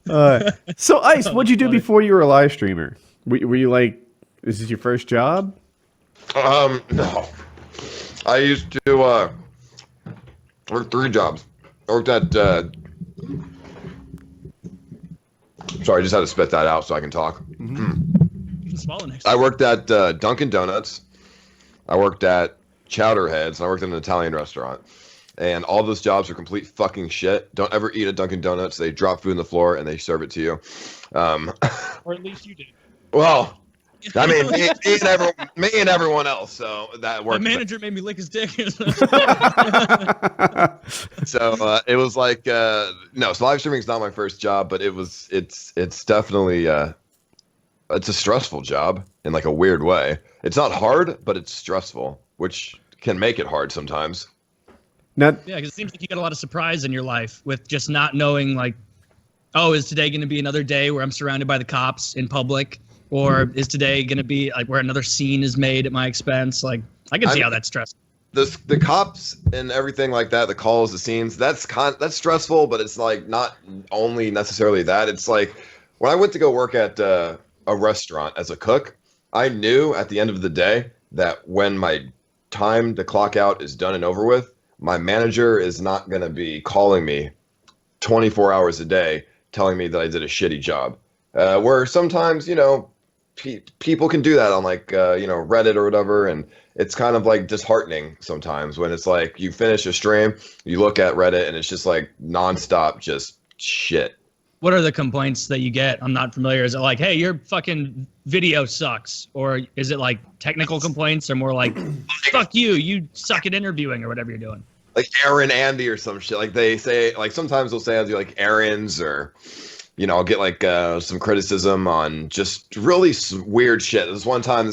So Ice, Oh, what'd that's you do funny. before you were a live streamer? Were you like, is this your first job? No. I used to work three jobs. I worked at sorry, I just had to spit that out so I can talk. You can swallow next I time. worked at Dunkin' Donuts. I worked at Chowderheads, and I worked in an Italian restaurant. And all those jobs are complete fucking shit. Don't ever eat at Dunkin' Donuts. They drop food on the floor and they serve it to you. Or at least you did. Well, I mean, me and everyone else. So that My worked. manager made me lick his dick. So it was like no. So live streaming is not my first job, but it's definitely it's a stressful job in like a weird way. It's not hard, but it's stressful, which can make it hard sometimes. Now, Yeah, because it seems like you got a lot of surprise in your life with just not knowing, like, oh, is today going to be another day where I'm surrounded by the cops in public? Or is today going to be like where another scene is made at my expense? Like, I can see how that's stressful. The cops and everything like that, the calls, the scenes, that's stressful, but it's like not only necessarily that. It's like when I went to go work at a restaurant as a cook, I knew at the end of the day that when my time to clock out is done and over with, my manager is not going to be calling me 24 hours a day telling me that I did a shitty job. Where sometimes, people can do that on like, Reddit or whatever. And it's kind of like disheartening sometimes when it's like you finish a stream, you look at Reddit and it's just like nonstop, just shit. What are the complaints that you get? I'm not familiar. Is it like, hey, your fucking video sucks? Or is it like technical complaints or more like, fuck you, you suck at interviewing or whatever you're doing? Like Aaron Andy or some shit. Like they say, like sometimes they'll say I'll do like errands or, I'll get like some criticism on just really weird shit. This one time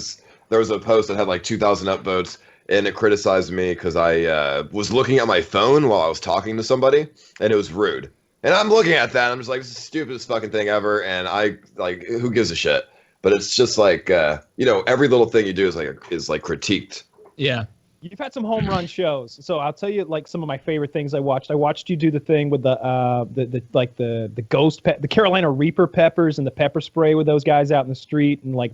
there was a post that had like 2,000 upvotes and it criticized me because I was looking at my phone while I was talking to somebody and it was rude. And I'm looking at that and I'm just like, this is the stupidest fucking thing ever. And I like, who gives a shit? But it's just like, every little thing you do is like critiqued. Yeah. You've had some home run shows, so I'll tell you like some of my favorite things I watched. I watched you do the thing with the the Carolina Reaper peppers and the pepper spray with those guys out in the street and like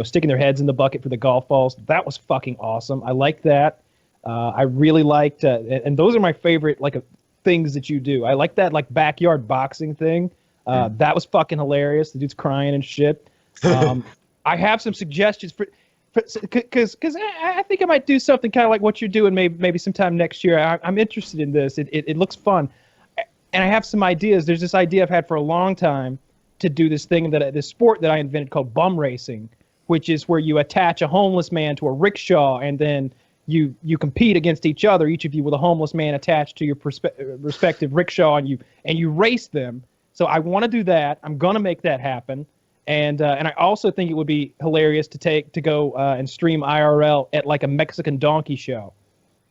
sticking their heads in the bucket for the golf balls. That was fucking awesome. I liked that. I really liked, and those are my favorite like things that you do. I like that like backyard boxing thing. That was fucking hilarious. The dude's crying and shit. I have some suggestions for. Because I think I might do something kind of like what you're doing maybe sometime next year. I'm interested in this. It looks fun. And I have some ideas. There's this idea I've had for a long time to do this sport that I invented called bum racing, which is where you attach a homeless man to a rickshaw and then you compete against each other, each of you with a homeless man attached to your respective rickshaw, and you race them. So I want to do that. I'm going to make that happen. And I also think it would be hilarious to go and stream IRL at like a Mexican donkey show.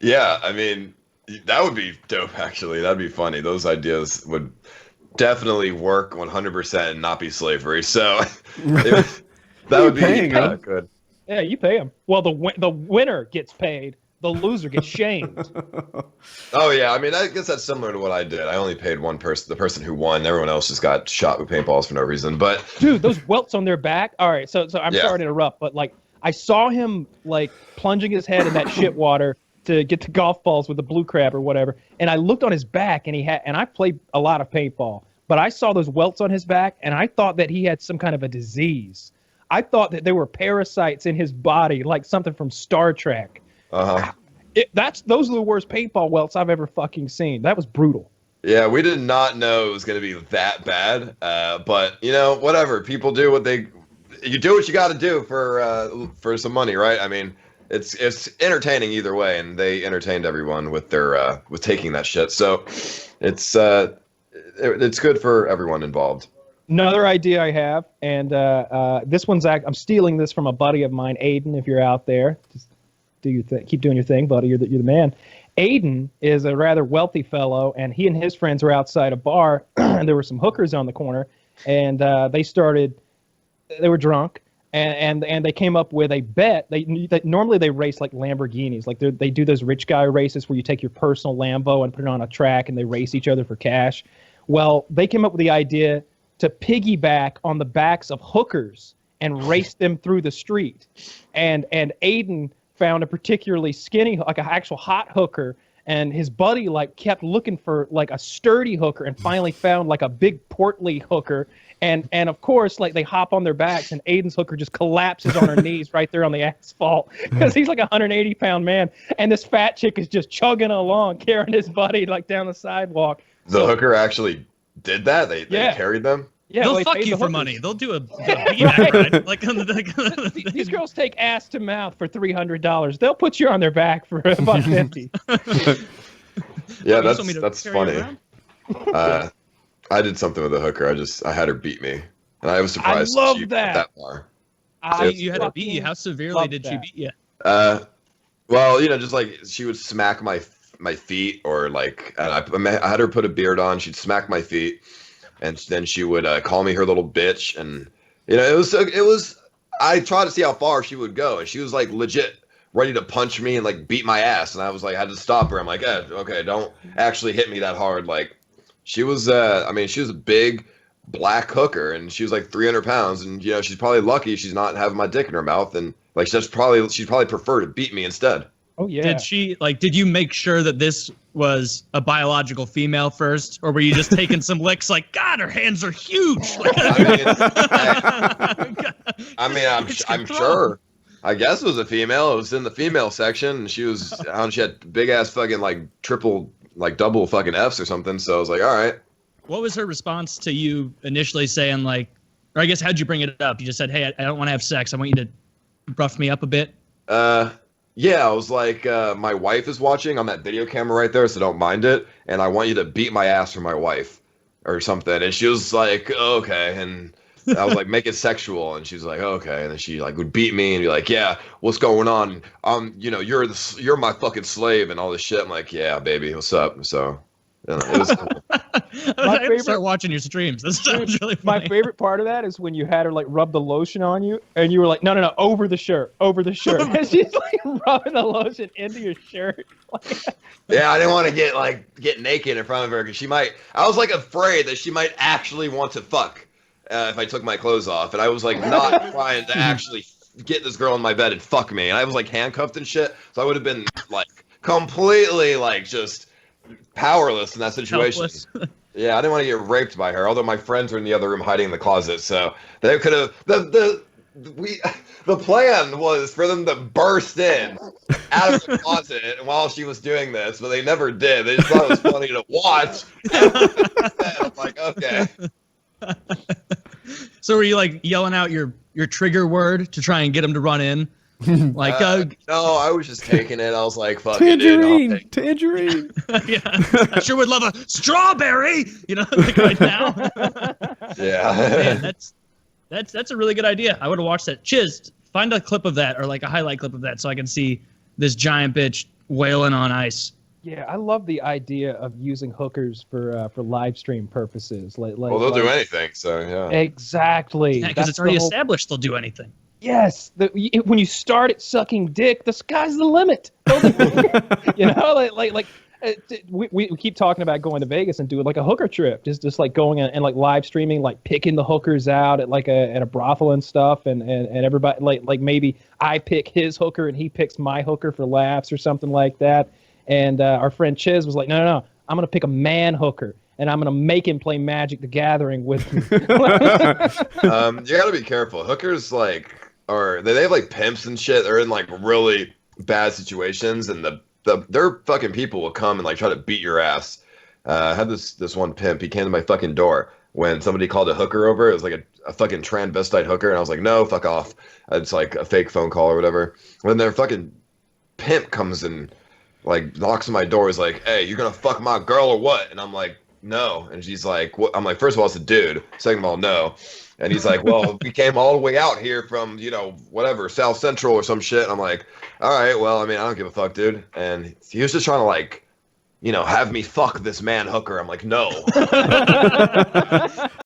Yeah, I mean, that would be dope, actually. That'd be funny. Those ideas would definitely work 100% and not be slavery. So that would be good. Yeah, you pay them. Well, the winner gets paid. The loser gets shamed. Oh, yeah. I mean, I guess that's similar to what I did. I only paid one person, the person who won. Everyone else just got shot with paintballs for no reason. But dude, those welts on their back. All right, so I'm sorry to interrupt, but like I saw him like plunging his head in that shit water to get the golf balls with the blue crab or whatever, and I looked on his back, and I played a lot of paintball, but I saw those welts on his back, and I thought that he had some kind of a disease. I thought that there were parasites in his body, like something from Star Trek. Uh-huh. Those are the worst paintball welts I've ever fucking seen. That was brutal. Yeah, we did not know it was going to be that bad. But whatever. People do you do what you got to do for some money, right? I mean, it's entertaining either way, and they entertained everyone with their with taking that shit. So it's good for everyone involved. Another idea I have, and this one's I'm stealing this from a buddy of mine, Aiden. If you're out there, just do your thing. Keep doing your thing, buddy. You're the man. Aiden is a rather wealthy fellow, and he and his friends were outside a bar, and there were some hookers on the corner, and they were drunk, and they came up with a bet. Normally they race like Lamborghinis, like they do those rich guy races where you take your personal Lambo and put it on a track, and they race each other for cash. Well, they came up with the idea to piggyback on the backs of hookers and race them through the street. And Aiden found a particularly skinny, like an actual hot hooker, and his buddy like kept looking for like a sturdy hooker and finally found like a big portly hooker. And of course, like they hop on their backs and Aiden's hooker just collapses on her knees right there on the asphalt because he's like a 180-pound man. And this fat chick is just chugging along, carrying his buddy like down the sidewalk. The hooker actually did that? They carried them? Yeah, they'll fuck you for money. They'll do a piggyback ride. Like, these girls take ass to mouth for $300. They'll put you on their back for $150. Yeah, that's funny. I did something with a hooker. I had her beat me, and I was surprised I love she that. went that far. You had to beat you. How severely did she beat you? Well, just like she would smack my feet, or like I had her put a beard on. She'd smack my feet. And then she would call me her little bitch, and it was. I tried to see how far she would go, and she was like legit ready to punch me and like beat my ass, and I was like, I had to stop her. I'm like, okay, don't actually hit me that hard. Like, she was. She was a big black hooker, and she was like 300 pounds, and she's probably lucky she's not having my dick in her mouth, and like she'd probably prefer to beat me instead. Oh yeah. Did you make sure that this was a biological female first, or were you just taking some licks like, God, her hands are huge? I'm sure. I guess it was a female. It was in the female section, and she had big ass fucking like triple, like double fucking Fs or something. So I was like, all right. What was her response to you initially saying like, or I guess how'd you bring it up? You just said, hey, I don't want to have sex. I want you to rough me up a bit. Yeah, I was like, my wife is watching on that video camera right there, so don't mind it. And I want you to beat my ass for my wife or something. And she was like, okay. And I was like, make it sexual. And she was like, okay. And then she like would beat me and be like, yeah, what's going on? You're my fucking slave and all this shit. I'm like, yeah, baby, what's up? So it was cool. I have to start watching your streams. This sounds really funny. My favorite part of that is when you had her like rub the lotion on you, and you were like, no, over the shirt. And she's like rubbing the lotion into your shirt. Yeah, I didn't want to get naked in front of her because I was like afraid that she might actually want to fuck if I took my clothes off, and I was like not trying to actually get this girl in my bed and fuck me, and I was like handcuffed and shit, so I would have been like completely like just powerless in that situation. Yeah, I didn't want to get raped by her, although my friends were in the other room hiding in the closet, so they could have the plan was for them to burst in out of the closet while she was doing this, but they never did. They just thought it was funny to watch. I'm like, okay. So were you like yelling out your trigger word to try and get him to run in? Like no, I was just taking it. I was like, fuck tangerine, tangerine. Yeah, I sure would love a strawberry, like right now. Yeah. Man, that's a really good idea. I would have watched that. Chiz, find a clip of that or like a highlight clip of that so I can see this giant bitch wailing on ice. Yeah, I love the idea of using hookers for live stream purposes. Well, they'll do anything, so yeah. Exactly. Yeah, because it's already established they'll do anything. Yes, when you start at sucking dick, the sky's the limit. We keep talking about going to Vegas and doing like a hooker trip, just like going and like live streaming, like picking the hookers out at like at a brothel and stuff, and everybody like maybe I pick his hooker and he picks my hooker for laughs or something like that. And our friend Chiz was like, no, I'm gonna pick a man hooker. And I'm gonna make him play Magic the Gathering with me. You gotta be careful. Hookers they have like pimps and shit. They're in like really bad situations, and their fucking people will come and like try to beat your ass. I had this one pimp. He came to my fucking door when somebody called a hooker over. It was like a fucking transvestite hooker, and I was like, no, fuck off. It's like a fake phone call or whatever. When their fucking pimp comes and like knocks on my door, he's like, hey, you're gonna fuck my girl or what? And I'm like, no. And she's like, what? I'm like, first of all, it's a dude. Second of all, no. And he's like, well, we came all the way out here from, whatever, South Central or some shit. And I'm like, all right, well, I mean, I don't give a fuck, dude. And he was just trying to like, have me fuck this man hooker. I'm like, no.